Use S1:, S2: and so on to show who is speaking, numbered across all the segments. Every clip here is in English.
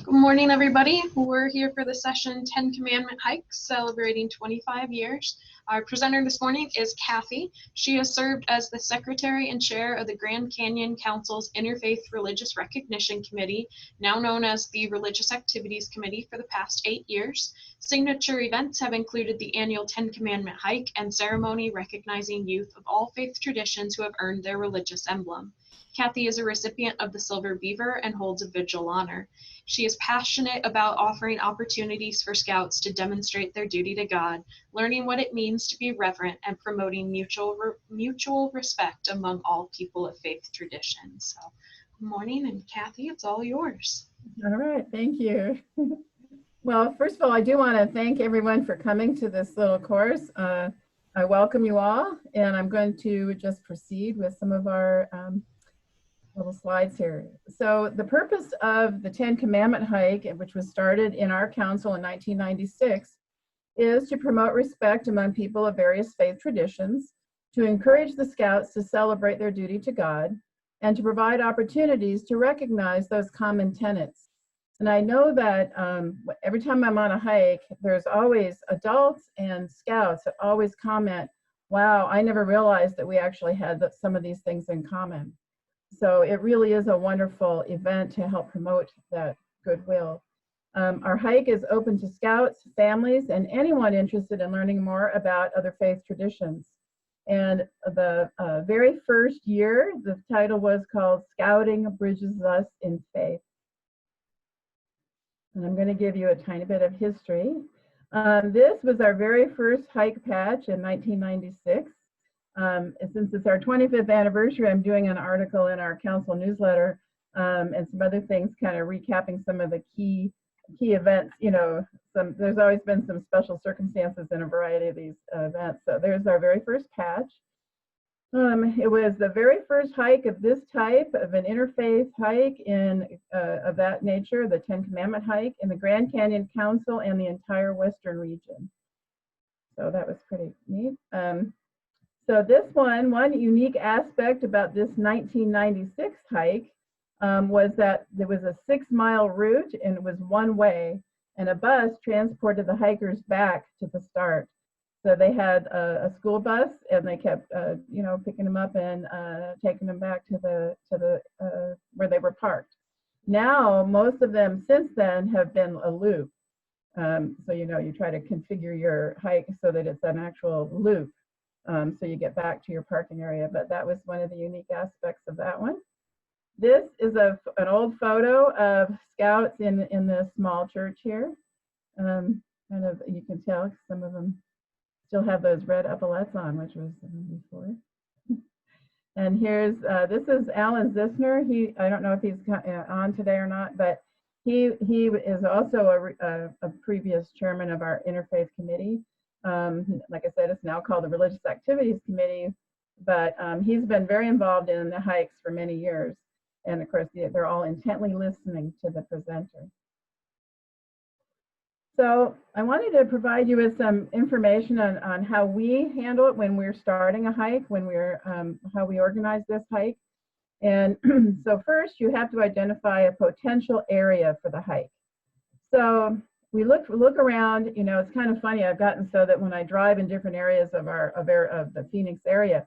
S1: Good morning, everybody. We're here for the session 10 Commandment Hike, celebrating 25 years. Our presenter this morning is Kathy. She has served as the Secretary and Chair of the Grand Canyon Council's Interfaith Religious Recognition Committee, now known as the Religious Activities Committee, for the past 8 years. Signature events have included the annual 10 Commandment Hike and ceremony recognizing youth of all faith traditions who have earned their religious emblem. Kathy is a recipient of the Silver Beaver and holds a Vigil honor. She is passionate about offering opportunities for Scouts to demonstrate their duty to God, learning what it means to be reverent, and promoting mutual respect among all people of faith traditions. So, good morning, and Kathy, it's all yours.
S2: All right, thank you. Well, first of all, I do want to thank everyone for coming to this little course. I welcome you all, and I'm going to just proceed with some of our little slides here. So the purpose of the 10 Commandment Hike, which was started in our council in 1996, is to promote respect among people of various faith traditions, to encourage the Scouts to celebrate their duty to God, and to provide opportunities to recognize those common tenets. And I know that every time I'm on a hike, there's always adults and Scouts that always comment, wow, I never realized that we actually had some of these things in common. So it really is a wonderful event to help promote that goodwill. Our hike is open to Scouts, families, and anyone interested in learning more about other faith traditions. And the very first year, the title was called Scouting Bridges Us in Faith. And I'm going to give you a tiny bit of history. This was our very first hike patch in 1996. Since it's our 25th anniversary, I'm doing an article in our council newsletter and some other things, kind of recapping some of the key events. You know, there's always been some special circumstances in a variety of these events. So there's our very first patch. It was the very first hike of this type of an interfaith hike of that nature, the 10 Commandment Hike, in the Grand Canyon Council and the entire Western region. So that was pretty neat. So this one unique aspect about this 1996 hike was that there was a 6-mile route and it was one way, and a bus transported the hikers back to the start. So they had a school bus, and they kept, picking them up and taking them back to the where they were parked. Now, most of them since then have been a loop. So you try to configure your hike so that it's an actual loop. So you get back to your parking area, but that was one of the unique aspects of that one. This is an old photo of Scouts in the small church here. You can tell some of them still have those red epaulettes on, which was before. And here's, this is Alan Zissner. I don't know if he's on today or not, but he is also a previous chairman of our Interfaith Committee. Like I said, it's now called the Religious Activities Committee, but he's been very involved in the hikes for many years. And of course, they're all intently listening to the presenter. So I wanted to provide you with some information on how we handle it when we're starting a hike, how we organize this hike. And so first, you have to identify a potential area for the hike. So we look around. It's kind of funny. I've gotten so that when I drive in different areas of the Phoenix area,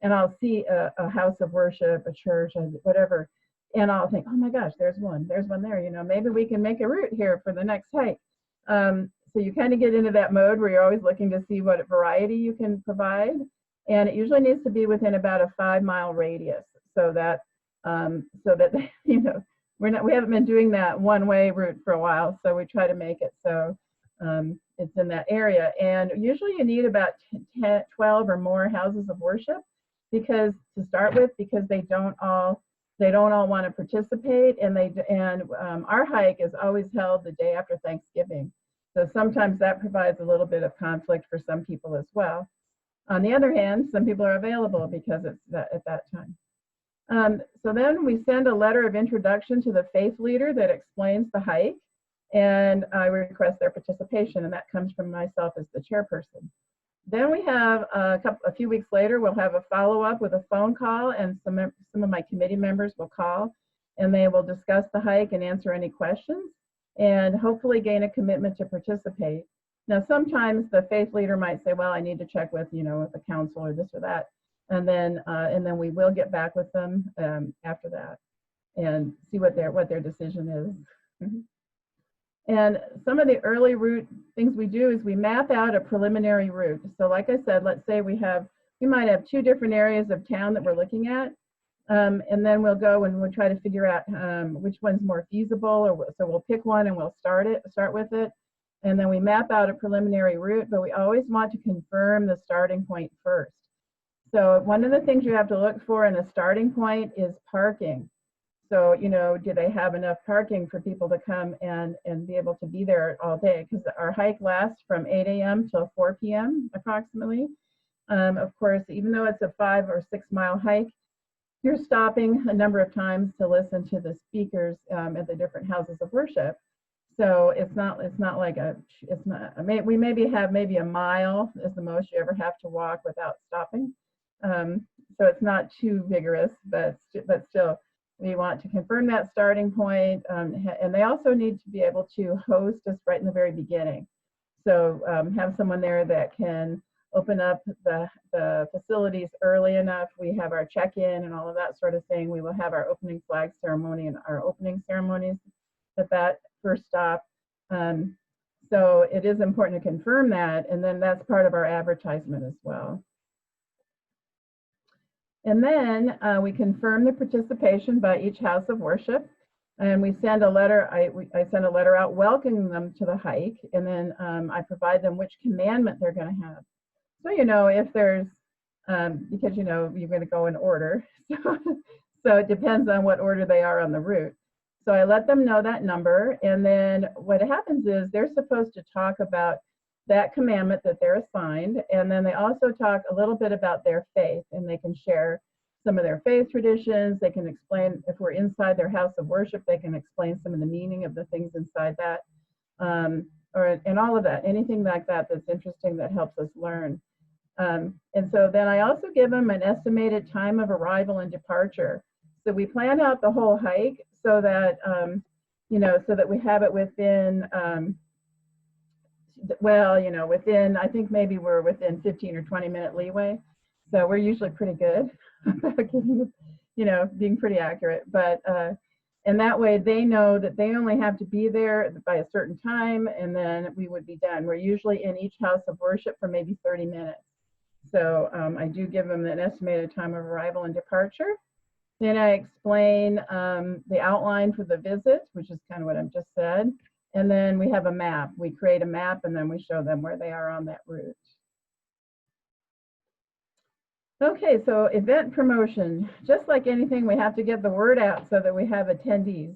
S2: and I'll see a house of worship, a church, whatever, and I'll think, oh my gosh, there's one there. Maybe we can make a route here for the next hike. So you kind of get into that mode where you're always looking to see what variety you can provide, and it usually needs to be within about a 5-mile radius, so that we haven't been doing that one-way route for a while, so we try to make it so it's in that area. And usually you need about 12 or more houses of worship because they don't all want to participate, and our hike is always held the day after Thanksgiving. So sometimes that provides a little bit of conflict for some people as well. On the other hand, some people are available because it's at that time. So then we send a letter of introduction to the faith leader that explains the hike, and I request their participation, and that comes from myself as the chairperson. Then we have a few weeks later, we'll have a follow-up with a phone call, and some of my committee members will call, and they will discuss the hike and answer any questions. and hopefully gain a commitment to participate. Now, sometimes the faith leader might say, well, I need to check with, with the council or this or that. And then we will get back with them after that and see what their decision is. And some of the early route things we do is we map out a preliminary route. So like I said, let's say we might have 2 different areas of town that we're looking at. And then we'll go and we'll try to figure out which one's more feasible, so we'll pick one and we'll start with it. And then we map out a preliminary route, but we always want to confirm the starting point first. So one of the things you have to look for in a starting point is parking. So, do they have enough parking for people to come and be able to be there all day? Because our hike lasts from 8 a.m. till 4 p.m. approximately. Of course, even though it's a 5 or 6 mile hike, you're stopping a number of times to listen to the speakers at the different houses of worship. So it's not like we maybe have a mile is the most you ever have to walk without stopping. So it's not too vigorous, but still. We want to confirm that starting point, and they also need to be able to host us right in the very beginning. So have someone there that can open up the facilities early enough. We have our check-in and all of that sort of thing. We will have our opening flag ceremony and our opening ceremonies at that first stop. So it is important to confirm that, and then that's part of our advertisement as well. And then we confirm the participation by each house of worship, and we send a letter. I send a letter out welcoming them to the hike, and then I provide them which commandment they're going to have. So if there's because you're going to go in order, so it depends on what order they are on the route. So I let them know that number, and then what happens is they're supposed to talk about that commandment that they're assigned, and then they also talk a little bit about their faith, and they can share some of their faith traditions. They can explain, if we're inside their house of worship, they can explain some of the meaning of the things inside that, and all of that, anything like that that's interesting that helps us learn. And so then I also give them an estimated time of arrival and departure. So we plan out the whole hike so that so that we have it within within, I think maybe we're within 15 or 20 minute leeway. So we're usually pretty good about being pretty accurate. But, and that way they know that they only have to be there by a certain time, and then we would be done. We're usually in each house of worship for maybe 30 minutes. So I do give them an estimated time of arrival and departure. Then I explain the outline for the visit, which is kind of what I've just said. And then we have a map. We create a map, and then we show them where they are on that route. Okay, so event promotion. Just like anything, we have to get the word out so that we have attendees.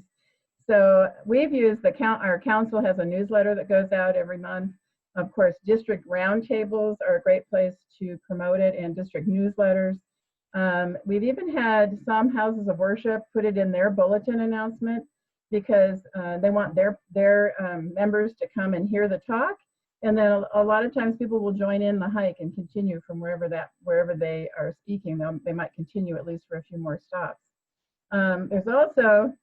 S2: So we've used our council has a newsletter that goes out every month. Of course, district roundtables are a great place to promote it, and district newsletters. We've even had some houses of worship put it in their bulletin announcement, because they want their members to come and hear the talk, and then a lot of times people will join in the hike and continue from wherever they are speaking. They might continue at least for a few more stops. There's also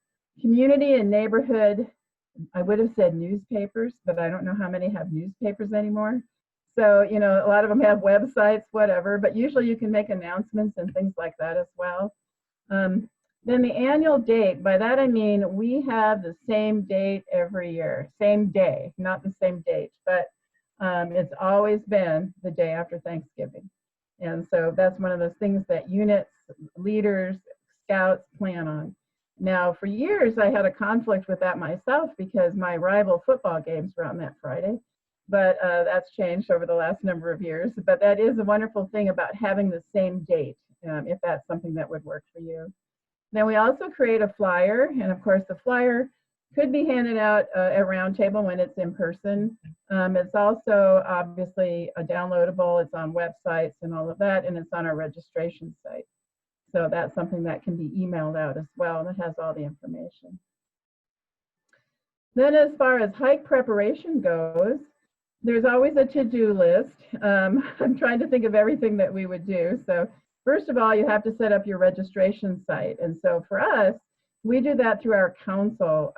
S2: community and neighborhood. I would have said newspapers, but I don't know how many have newspapers anymore. So a lot of them have websites, whatever. But usually you can make announcements and things like that as well. Then the annual date, by that I mean we have the same date every year, same day, not the same date, but it's always been the day after Thanksgiving. And so that's one of those things that units, leaders, scouts plan on. Now, for years, I had a conflict with that myself because my rival football games were on that Friday, but that's changed over the last number of years. But that is a wonderful thing about having the same date, if that's something that would work for you. Then we also create a flyer, and of course the flyer could be handed out at roundtable when it's in person. It's also obviously downloadable, it's on websites and all of that, and it's on our registration site. So that's something that can be emailed out as well, and it has all the information. Then as far as hike preparation goes, there's always a to-do list. I'm trying to think of everything that we would do. So first of all, you have to set up your registration site. And so for us, we do that through our council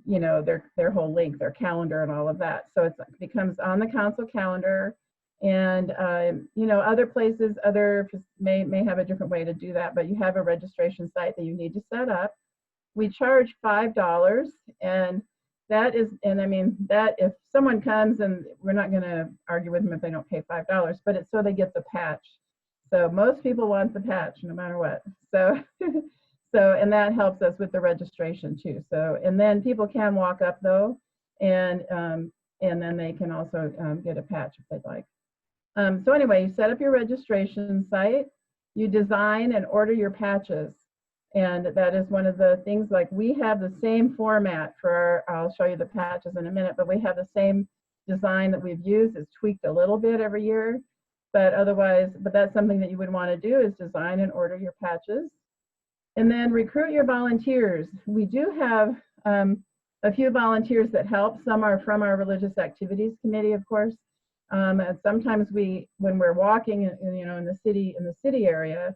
S2: you know, their whole link, their calendar and all of that. So it becomes on the council calendar. And, you know, other places, may have a different way to do that, but you have a registration site that you need to set up. We charge $5, and that is, and I mean, that if someone comes, and we're not going to argue with them if they don't pay $5, but it's so they get the patch. So most people want the patch no matter what. So, and that helps us with the registration too. So, and then people can walk up though, and then they can also get a patch if they'd like. So anyway, you set up your registration site, you design and order your patches. And that is one of the things, like we have the same format for our, I'll show you the patches in a minute, but we have the same design that we've used. It's tweaked a little bit every year, but otherwise, but that's something that you would want to do, is design and order your patches. And then recruit your volunteers. We do have a few volunteers that help. Some are from our Religious Activities Committee, of course. And sometimes when we're walking, you know, in the city area,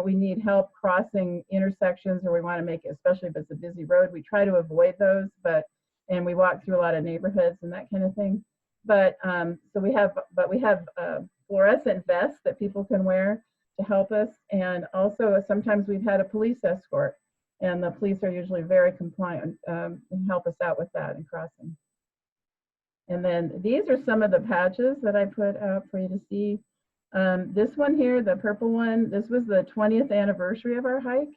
S2: we need help crossing intersections, or we want to make it, especially if it's a busy road, we try to avoid those, and we walk through a lot of neighborhoods and that kind of thing. But so we have fluorescent vests that people can wear to help us. And also sometimes we've had a police escort, and the police are usually very compliant and help us out with that in crossing. And then these are some of the patches that I put out for you to see. This one here, the purple one, this was the 20th anniversary of our hike.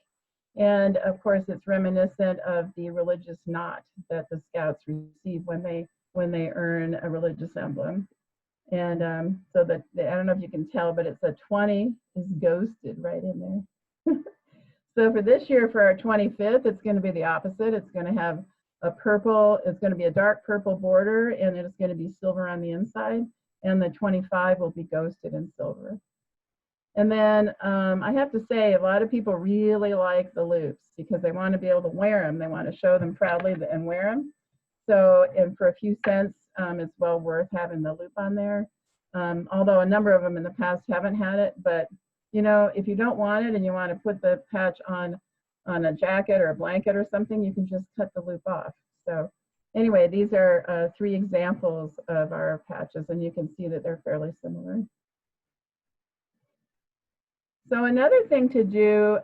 S2: And of course, it's reminiscent of the religious knot that the Scouts receive when they earn a religious emblem. And so that, I don't know if you can tell, but it's a 20 is ghosted right in there. So for this year, for our 25th, it's going to be the opposite. It's going to have a purple, it's going to be a dark purple border, and it's going to be silver on the inside. And the 25 will be ghosted in silver. And then I have to say, a lot of people really like the loops because they want to be able to wear them. They want to show them proudly and wear them. So, and for a few cents, it's well worth having the loop on there. Although a number of them in the past haven't had it, but you know, if you don't want it and you want to put the patch on a jacket or a blanket or something, you can just cut the loop off. So anyway, these are 3 examples of our patches, and you can see that they're fairly similar. So another thing to do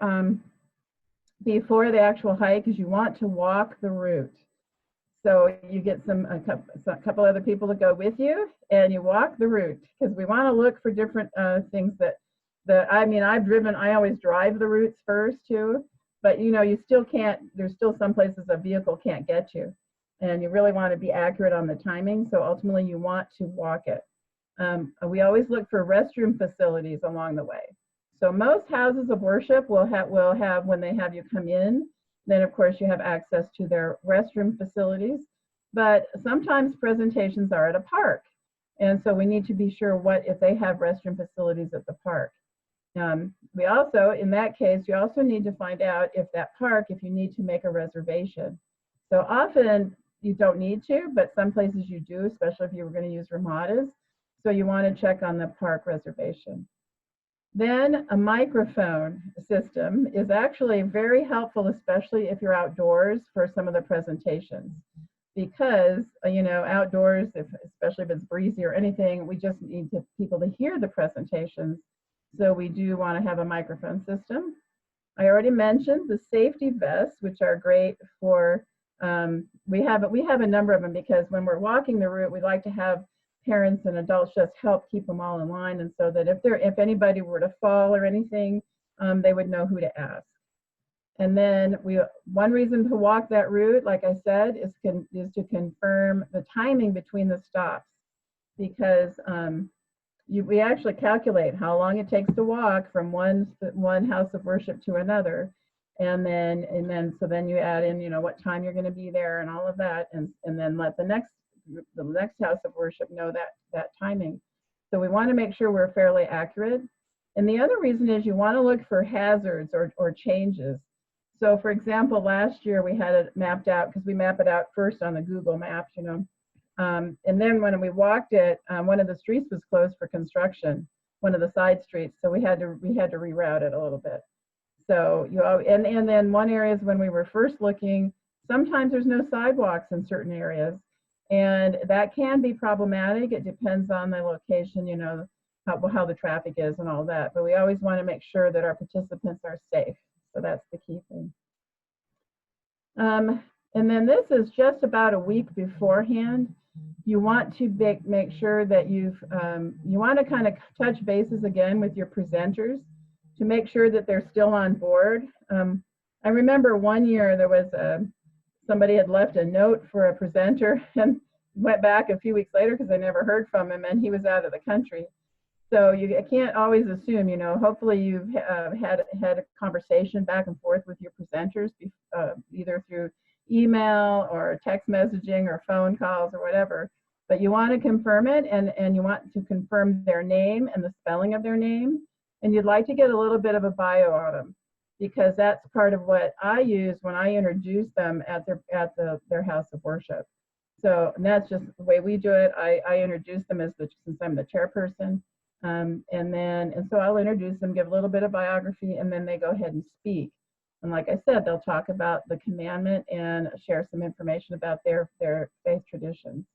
S2: before the actual hike is you want to walk the route. So you get a couple other people to go with you, and you walk the route, because we want to look for different things I mean, I always drive the routes first too, but you know, you still can't, there's still some places a vehicle can't get you, and you really want to be accurate on the timing. So ultimately you want to walk it. We always look for restroom facilities along the way. So most houses of worship will have, when they have you come in, then of course you have access to their restroom facilities, but sometimes presentations are at a park. And so we need to be sure if they have restroom facilities at the park. We also, in that case, you also need to find out if you need to make a reservation. So often you don't need to, but some places you do, especially if you were going to use Ramadas. So you want to check on the park reservation. Then a microphone system is actually very helpful, especially if you're outdoors for some of the presentations. Because, you know, outdoors, especially if it's breezy or anything, we just need people to hear the presentations. So we do want to have a microphone system. I already mentioned the safety vests, which are great for, we have a number of them, because when we're walking the route, we like to have parents and adults just help keep them all in line, and so that if anybody were to fall or anything, they would know who to ask. And then one reason to walk that route, like I said, is to confirm the timing between the stops, because we actually calculate how long it takes to walk from one house of worship to another, and then you add in, you know, what time you're going to be there and all of that, and then let the next house of worship know that timing. So we want to make sure we're fairly accurate. And the other reason is you want to look for hazards or changes. So for example, last year we had it mapped out, because we map it out first on the Google Maps, you know. And then when we walked it, one of the streets was closed for construction, one of the side streets. So we had to reroute it a little bit. So and then one area is when we were first looking, Sometimes there's no sidewalks in certain areas, and that can be problematic. It depends on the location, you know, how the traffic is and all that. But we always want to make sure that our participants are safe. So that's the key thing. And then this is just about a week beforehand. You want to make sure that you want to kind of touch bases again with your presenters to make sure that they're still on board. I remember one year there was somebody had left a note for a presenter and went back a few weeks later because I never heard from him, and he was out of the country. So you can't always assume, you know, hopefully you've had a conversation back and forth with your presenters, either through email or text messaging or phone calls or whatever. But you want to confirm it, and you want to confirm their name and the spelling of their name. And you'd like to get a little bit of a bio on them, because that's part of what I use when I introduce them at their house of worship. So, and that's just the way we do it. I introduce them since I'm the chairperson. And so I'll introduce them, give a little bit of biography, and then they go ahead and speak. And like I said, they'll talk about the commandment and share some information about their faith traditions.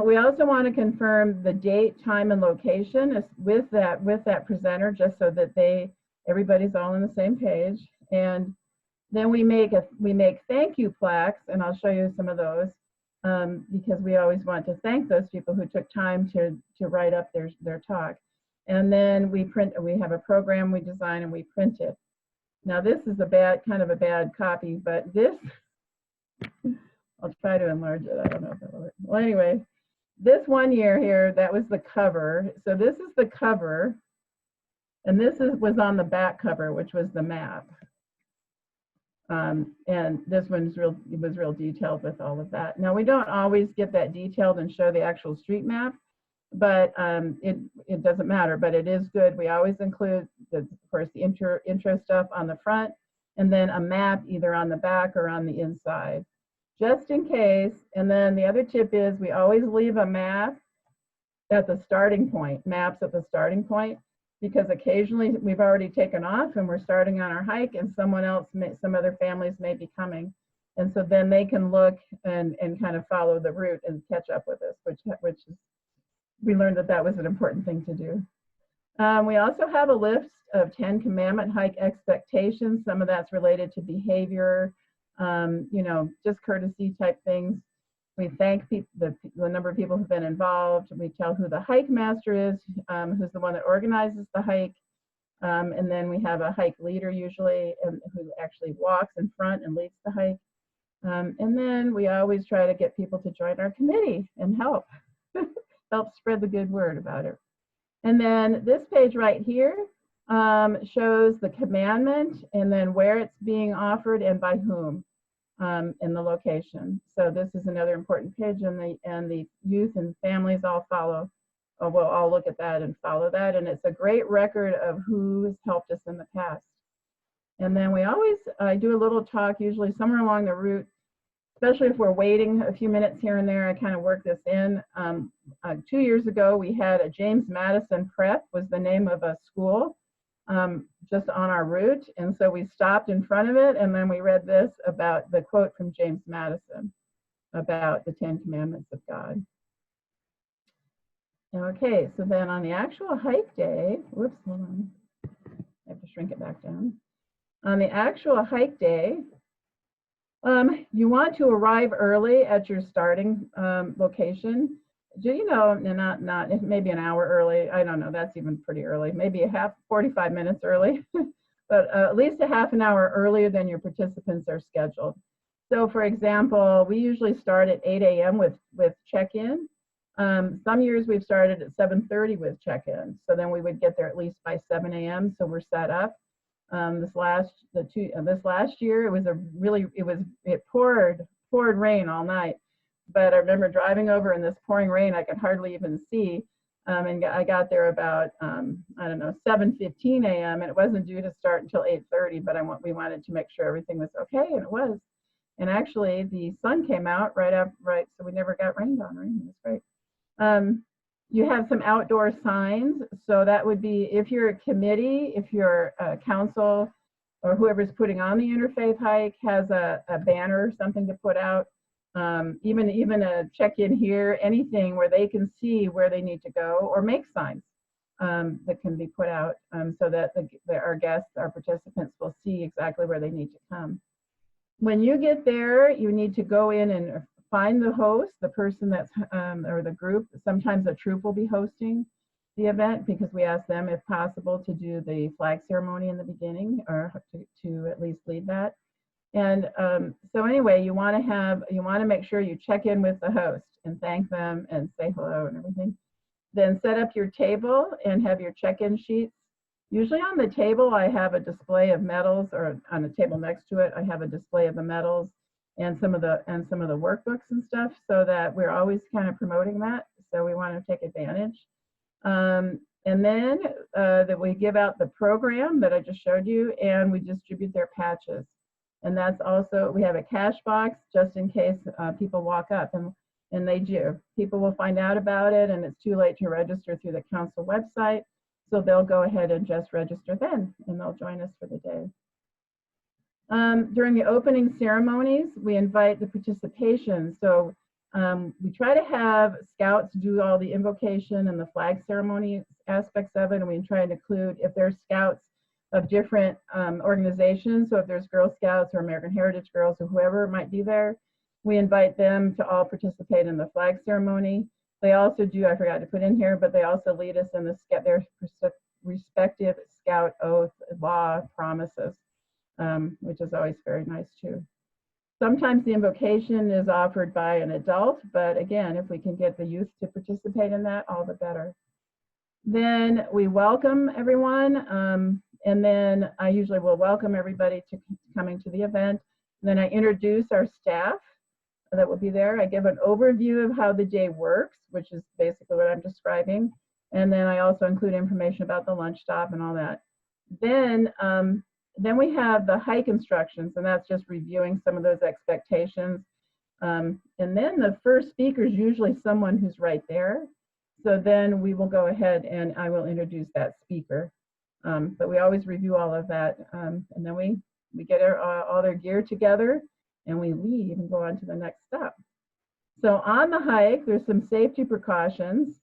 S2: We also want to confirm the date, time, and location with that presenter, just so that everybody's all on the same page. And then we make thank you plaques, and I'll show you some of those, because we always want to thank those people who took time to write up their talk. And then we have a program we design and we print it. Now this is kind of a bad copy, but this, I'll try to enlarge it. I don't know if that'll work. Well, anyway, this one year here, that was the cover. So this is the cover, and this was on the back cover, which was the map. And this one's was real detailed with all of that. Now we don't always get that detailed and show the actual street map, but it doesn't matter. But it is good. We always include, of course, the intro stuff on the front, and then a map either on the back or on the inside, just in case. And then the other tip is we always leave a map at the starting point, maps at the starting point, because occasionally we've already taken off and we're starting on our hike, and some other families may be coming. And so then they can look and kind of follow the route and catch up with us, which is, we learned that was an important thing to do. We also have a list of 10 Commandment Hike expectations. Some of that's related to behavior, you know, just courtesy type things. We thank the number of people who've been involved. We tell who the hike master is, who's the one that organizes the hike. And then we have a hike leader usually, who actually walks in front and leads the hike. And then we always try to get people to join our committee and help spread the good word about it. And then this page right here shows the commandment and then where it's being offered and by whom. In the location. So this is another important page, and the youth and families all follow. We'll all look at that and follow that, and it's a great record of who has helped us in the past. And then we always do a little talk, usually somewhere along the route, especially if we're waiting a few minutes here and there. I kind of work this in. 2 years ago, we had a James Madison Prep, was the name of a school, just on our route. And so we stopped in front of it, and then we read this about the quote from James Madison about the 10 Commandments of God. Okay, so then on the actual hike day, whoops, hold on. I have to shrink it back down. On the actual hike day, you want to arrive early at your starting location. You know, not maybe an hour early. I don't know, that's even pretty early. Maybe 45 minutes early, but at least a half an hour earlier than your participants are scheduled. So for example, we usually start at 8 a.m. with check-in. Some years we've started at 7:30 with check-in. So then we would get there at least by 7 a.m. So we're set up. This last year, it poured rain all night. But I remember driving over in this pouring rain, I could hardly even see. And I got there about, I don't know, 7:15 a.m. and it wasn't due to start until 8:30, but we wanted to make sure everything was okay, and it was. And actually the sun came out so we never got rained on. It was great. You have some outdoor signs. So that would be, if you're a committee, if you're a council, or whoever's putting on the interfaith hike has a banner or something to put out, even a check-in here, anything where they can see where they need to go, or make signs that can be put out so that our guests, our participants, will see exactly where they need to come. When you get there, you need to go in and find the host, the person that's, or the group. Sometimes a troop will be hosting the event because we ask them, if possible, to do the flag ceremony in the beginning, or to at least lead that. And so anyway, you want to make sure you check in with the host and thank them and say hello and everything. Then set up your table and have your check-in sheets. Usually on the table, I have a display of medals, or on the table next to it, I have a display of the medals and some of the workbooks and stuff, so that we're always kind of promoting that. So we want to take advantage. And then that we give out the program that I just showed you, and we distribute their patches. And that's also, we have a cash box just in case people walk up, and they do. People will find out about it, and it's too late to register through the council website. So they'll go ahead and just register then, and they'll join us for the day. During the opening ceremonies, we invite the participation. So we try to have scouts do all the invocation and the flag ceremony aspects of it, and we try to include, if there's scouts of different organizations, so if there's Girl Scouts or American Heritage Girls or whoever might be there, we invite them to all participate in the flag ceremony. They also do, I forgot to put in here, but they also lead us in their respective scout oath law promises, which is always very nice too. Sometimes the invocation is offered by an adult, but again, if we can get the youth to participate in that, all the better. Then we welcome everyone, and then I usually will welcome everybody to coming to the event. And then I introduce our staff that will be there. I give an overview of how the day works, which is basically what I'm describing. And then I also include information about the lunch stop and all that. Then we have the hike instructions, and that's just reviewing some of those expectations. And then the first speaker is usually someone who's right there. So then we will go ahead and I will introduce that speaker. But we always review all of that. And then we get all their gear together, and we leave and go on to the next step. So on the hike, there's some safety precautions.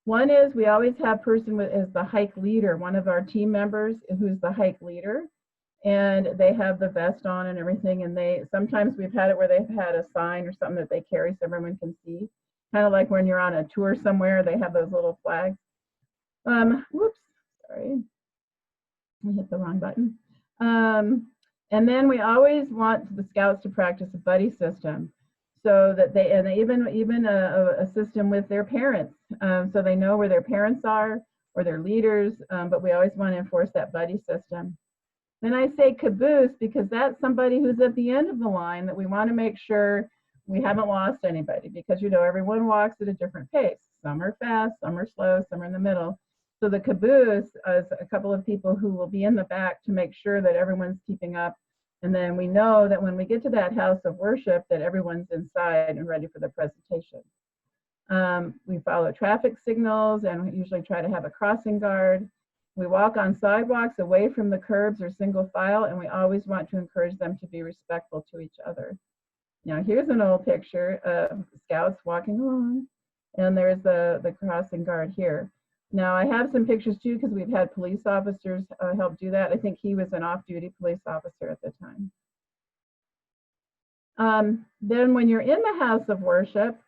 S2: One is we always have person as the hike leader, one of our team members who's the hike leader, and they have the vest on and everything. And sometimes we've had it where they've had a sign or something that they carry so everyone can see. Kind of like when you're on a tour somewhere, they have those little flags. Whoops, sorry, I hit the wrong button. And then we always want the scouts to practice a buddy system, so that they even a system with their parents, so they know where their parents are or their leaders. But we always want to enforce that buddy system. Then I say caboose because that's somebody who's at the end of the line that we want to make sure we haven't lost anybody, because everyone walks at a different pace. Some are fast, some are slow, some are in the middle. So the caboose is a couple of people who will be in the back to make sure that everyone's keeping up. And then we know that when we get to that house of worship, that everyone's inside and ready for the presentation. We follow traffic signals, and we usually try to have a crossing guard. We walk on sidewalks away from the curbs or single file, and we always want to encourage them to be respectful to each other. Now here's an old picture of scouts walking along, and there's the crossing guard here. Now I have some pictures too, because we've had police officers help do that. I think he was an off-duty police officer at the time. Then when you're in the house of worship,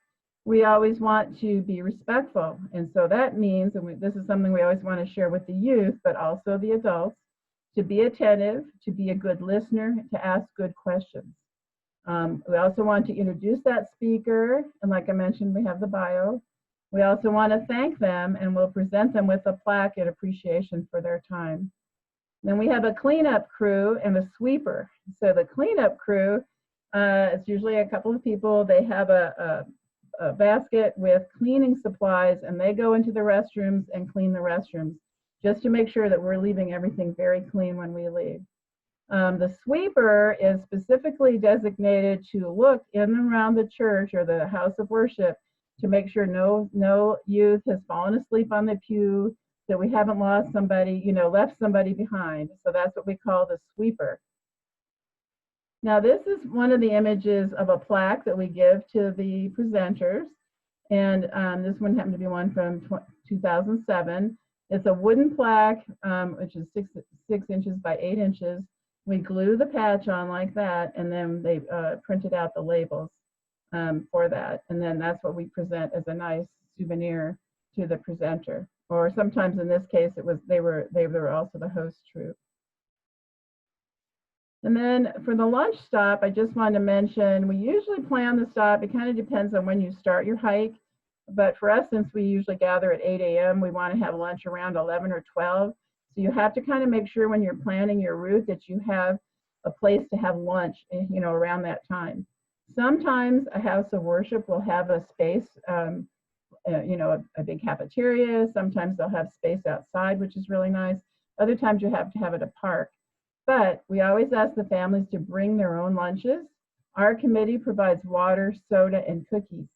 S2: we always want to be respectful. And so that means, and this is something we always want to share with the youth, but also the adults, to be attentive, to be a good listener, to ask good questions. We also want to introduce that speaker, and like I mentioned, we have the bio. We also want to thank them, and we'll present them with a plaque in appreciation for their time. Then we have a cleanup crew and a sweeper. So the cleanup crew, it's usually a couple of people. They have a basket with cleaning supplies, and they go into the restrooms and clean the restrooms, just to make sure that we're leaving everything very clean when we leave. The sweeper is specifically designated to look in and around the church or the house of worship to make sure no youth has fallen asleep on the pew, that we haven't lost somebody, left somebody behind. So that's what we call the sweeper. Now, this is one of the images of a plaque that we give to the presenters. And this one happened to be one from 2007. It's a wooden plaque, which is 6 inches by 8 inches. We glue the patch on like that, and then they printed out the labels for that. And then that's what we present as a nice souvenir to the presenter. Or sometimes in this case, they were also the host troupe. And then for the lunch stop, I just wanted to mention, we usually plan the stop. It kind of depends on when you start your hike. But for us, since we usually gather at 8 a.m., we want to have lunch around 11 or 12. So you have to kind of make sure when you're planning your route that you have a place to have lunch, around that time. Sometimes a house of worship will have a space, a big cafeteria. Sometimes they'll have space outside, which is really nice. Other times you have to have it a park. But we always ask the families to bring their own lunches. Our committee provides water, soda, and cookies.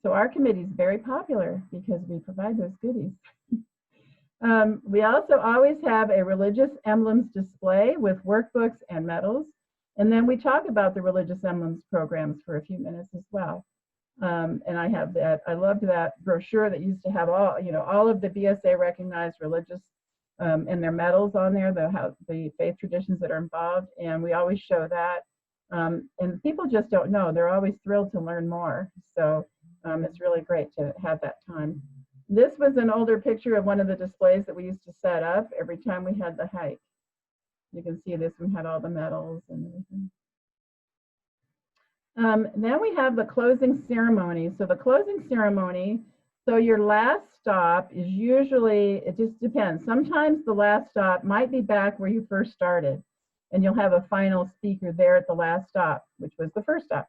S2: So our committee is very popular because we provide those goodies. We also always have a religious emblems display with workbooks and medals. And then we talk about the religious emblems programs for a few minutes as well. And I have that. I loved that brochure that used to have all of the BSA recognized religious and their medals on there, the faith traditions that are involved, and we always show that. And people just don't know. They're always thrilled to learn more. So it's really great to have that time. This was an older picture of one of the displays that we used to set up every time we had the hike. You can see this one had all the medals and everything. Then we have the closing ceremony. So the closing ceremony, so your last stop is usually, it just depends. Sometimes the last stop might be back where you first started, and you'll have a final speaker there at the last stop, which was the first stop.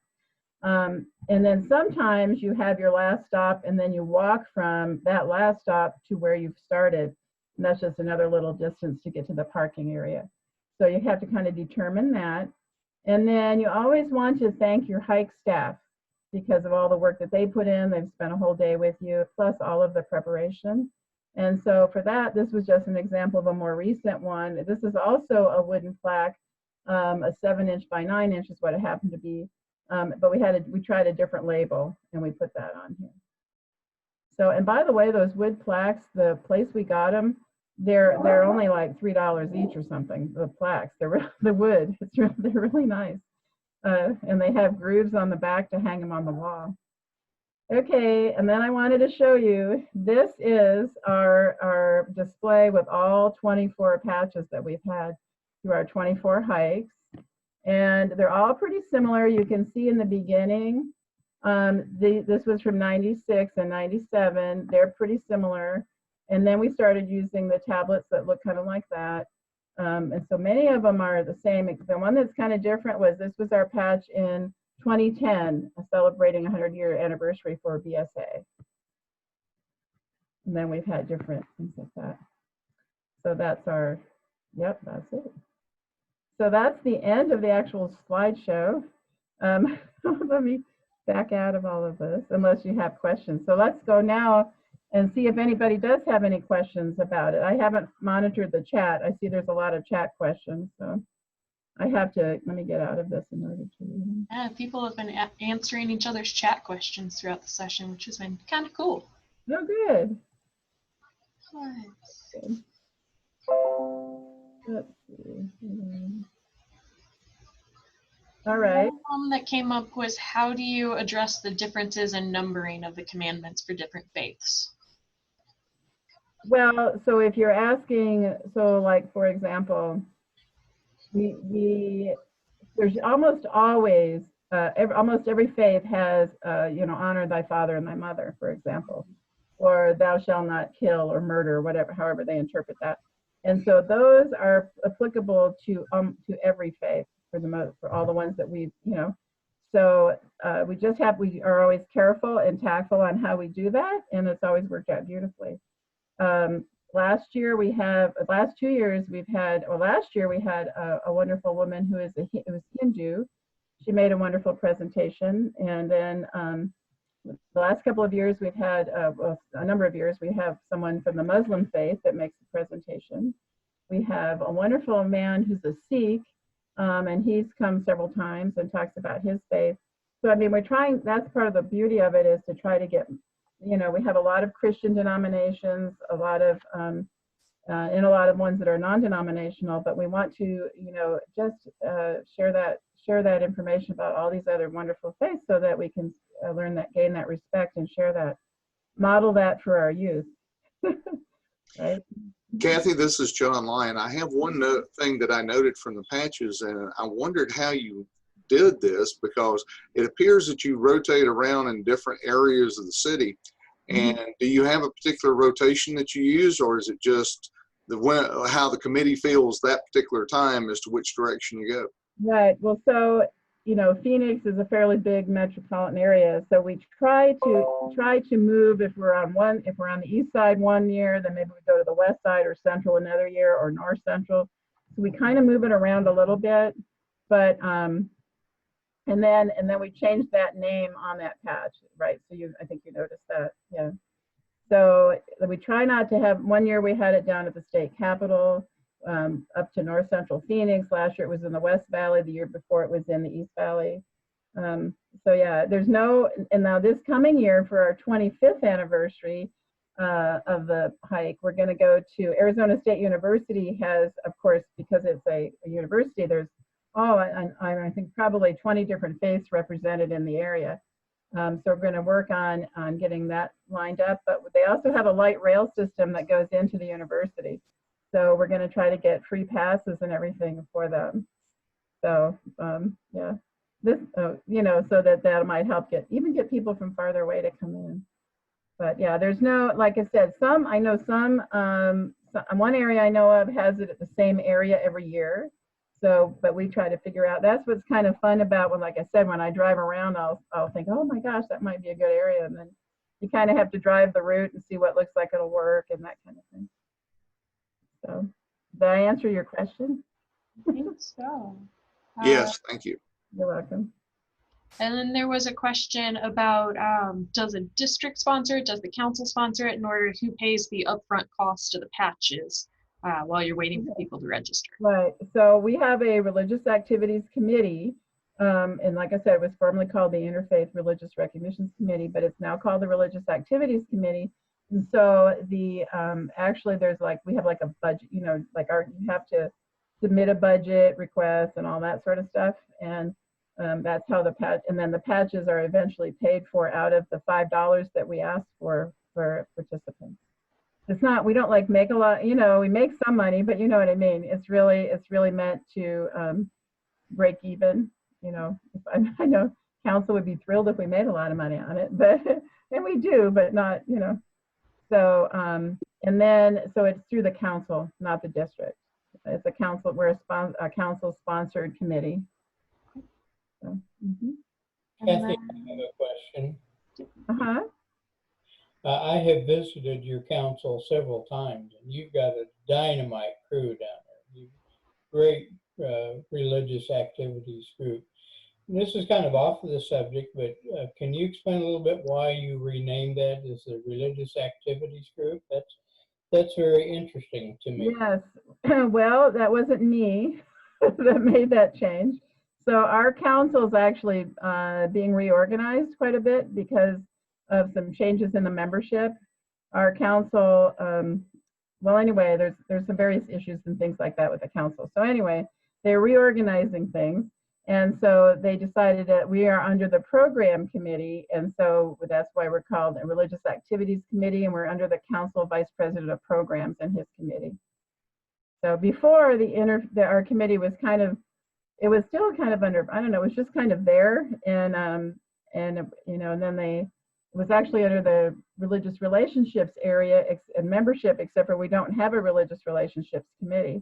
S2: And then sometimes you have your last stop, and then you walk from that last stop to where you've started. And that's just another little distance to get to the parking area. So you have to kind of determine that. And then you always want to thank your hike staff because of all the work that they put in. They've spent a whole day with you, plus all of the preparation. And so for that, this was just an example of a more recent one. This is also a wooden plaque, a 7-inch by 9 inch is what it happened to be. But we tried a different label and we put that on here. So, and by the way, those wood plaques, the place we got them, they're only like $3 each or something. The plaques, the wood, they're really nice. And they have grooves on the back to hang them on the wall. Okay, and then I wanted to show you, this is our display with all 24 patches that we've had through our 24 hikes. And they're all pretty similar. You can see in the beginning, this was from 96 and 97. They're pretty similar. And then we started using the tablets that look kind of like that. And so many of them are the same. The one that's kind of different was, this was our patch in 2010, celebrating a 100-year anniversary for BSA. And then we've had different things like that. So that's our, yep, that's it. So that's the end of the actual slideshow. Let me back out of all of this, unless you have questions. So let's go now and see if anybody does have any questions about it. I haven't monitored the chat. I see there's a lot of chat questions, so I have to, let me get out of this in order to read them.
S1: Yeah, people have been answering each other's chat questions throughout the session, which has been kind of cool.
S2: Oh, good.
S1: Good.
S2: Let's see. All right.
S1: One that came up was, how do you address the differences in numbering of the commandments for different faiths?
S2: Well, so if you're asking, so like, for example, there's almost always, almost every faith has, honor thy father and thy mother, for example, or thou shalt not kill or murder, whatever, however they interpret that. And so those are applicable to every faith for all the ones that we've, So we are always careful and tactful on how we do that, and it's always worked out beautifully. Last 2 years we've had, or last year we had a wonderful woman who was Hindu. She made a wonderful presentation, and then the last couple of years we've had, well, a number of years, we have someone from the Muslim faith that makes the presentation. We have a wonderful man who's a Sikh, and he's come several times and talks about his faith. So, I mean, we're trying, that's part of the beauty of it, is to try to get, you know, we have a lot of Christian denominations, a lot of, and a lot of ones that are non-denominational, but we want to, you know, just share that information about all these other wonderful faiths so that we can learn that, gain that respect, and share that, model that for our youth. Right?
S3: Kathy, this is John Lyon. I have one thing that I noted from the patches, and I wondered how you did this, because it appears that you rotate around in different areas of the city. And do you have a particular rotation that you use, or is it just how the committee feels that particular time as to which direction you go?
S2: Right. Well, so, you know, Phoenix is a fairly big metropolitan area, so we try to move. If we're on the east side one year, then maybe we go to the west side or central another year, or north central. So we kind of move it around a little bit, but and then we changed that name on that patch, right? So I think you noticed that, yeah. So we try not to have, one year we had it down at the state capitol, up to north central Phoenix. Last year it was in the West Valley. The year before it was in the East Valley. So yeah, there's no, and now this coming year for our 25th anniversary of the hike, we're going to go to Arizona State University. Has, of course, because it's a university, there's, I think probably 20 different faiths represented in the area. So we're going to work on getting that lined up, but they also have a light rail system that goes into the university. So we're going to try to get free passes and everything for them. So yeah, this, you know, so that might help get people from farther away to come in. But yeah, there's no, like I said, I know some one area I know of has it at the same area every year. So, but we try to figure out, that's what's kind of fun about when, like I said, when I drive around, I'll think, oh my gosh, that might be a good area. And then you kind of have to drive the route and see what looks like it'll work and that kind of thing. So, did I answer your question?
S1: I think so.
S3: Yes, thank you.
S2: You're welcome.
S1: And then there was a question about, does a district sponsor it? Does the council sponsor it? In order, who pays the upfront cost of the patches while you're waiting for people to register?
S2: Right. So we have a religious activities committee. And like I said, it was formerly called the Interfaith Religious Recognitions Committee, but it's now called the Religious Activities Committee. And so the actually there's like, we have like a budget, you know, like you have to submit a budget request and all that sort of stuff. And that's how and then the patches are eventually paid for out of the $5 that we ask for participants. It's not, we don't like make a lot, you know, we make some money, but you know what I mean? It's really meant to break even, you know. I know council would be thrilled if we made a lot of money on it, but, and we do, but not, you know. So, and then, so it's through the council, not the district. It's a council, we're a council sponsored committee. So,
S4: Kathy, I have a question.
S2: Uh-huh.
S4: I have visited your council several times, and you've got a dynamite crew down there. Great religious activities group. And this is kind of off of the subject, but can you explain a little bit why you renamed that as the Religious Activities Group? That's very interesting to me.
S2: Yes. Well, that wasn't me that made that change. So our council is actually being reorganized quite a bit because of some changes in the membership. Our council, well, anyway, there's some various issues and things like that with the council. So anyway, they're reorganizing things. And so they decided that we are under the program committee. And so that's why we're called a Religious Activities Committee, and we're under the council vice president of programs and his committee. So before our committee was kind of, it was still kind of under, I don't know, it was just kind of there. And you know, and then it was actually under the religious relationships area and membership, except for we don't have a religious relationships committee.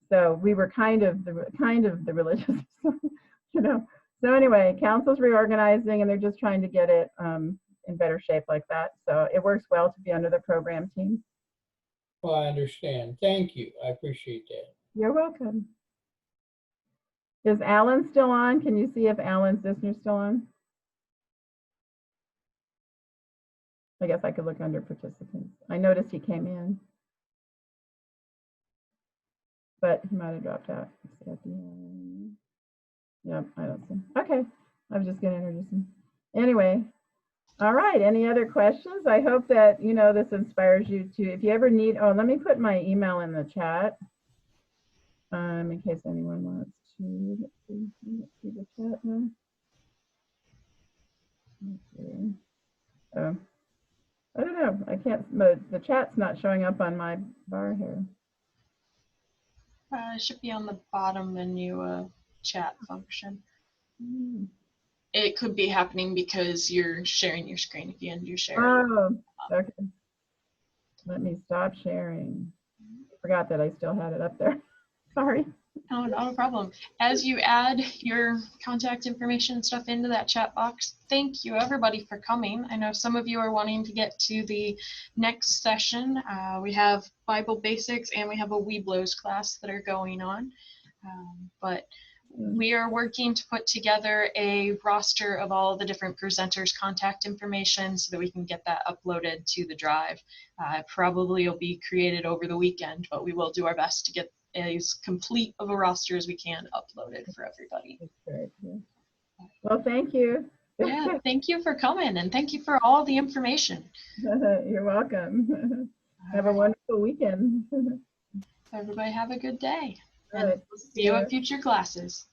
S2: So we were kind of the religious, you know. So anyway, council's reorganizing and they're just trying to get it in better shape like that. So it works well to be under the program team.
S4: Well, I understand. Thank you. I appreciate that.
S2: You're welcome. Is Alan still on? Can you see if Alan Zissner's still on? I guess I could look under participants. I noticed he came in, but he might have dropped out. Let's see at the end. Yep, I don't see him. Okay, I was just going to introduce him. Anyway, all right. Any other questions? I hope that, you know, this inspires you to, if you ever need, oh, let me put my email in the chat in case anyone wants to. Let's see the chat now. Okay. I don't know. I can't, the chat's not showing up on my bar here.
S1: It should be on the bottom menu chat function.
S2: Hmm.
S1: It could be happening because you're sharing your screen. If you end your share.
S2: Oh, okay. Let me stop sharing. I forgot that I still had it up there. Sorry.
S1: Oh, no problem. As you add your contact information and stuff into that chat box, thank you everybody for coming. I know some of you are wanting to get to the next session. We have Bible Basics and we have a Weeblos class that are going on. But we are working to put together a roster of all the different presenters' contact information so that we can get that uploaded to the drive. Probably will be created over the weekend, but we will do our best to get as complete of a roster as we can uploaded for everybody.
S2: That's great. Yeah. Well, thank you.
S1: Yeah, thank you for coming and thank you for all the information.
S2: You're welcome. Have a wonderful weekend.
S1: Everybody have a good day.
S2: All
S1: And
S2: right.
S1: see you at future classes.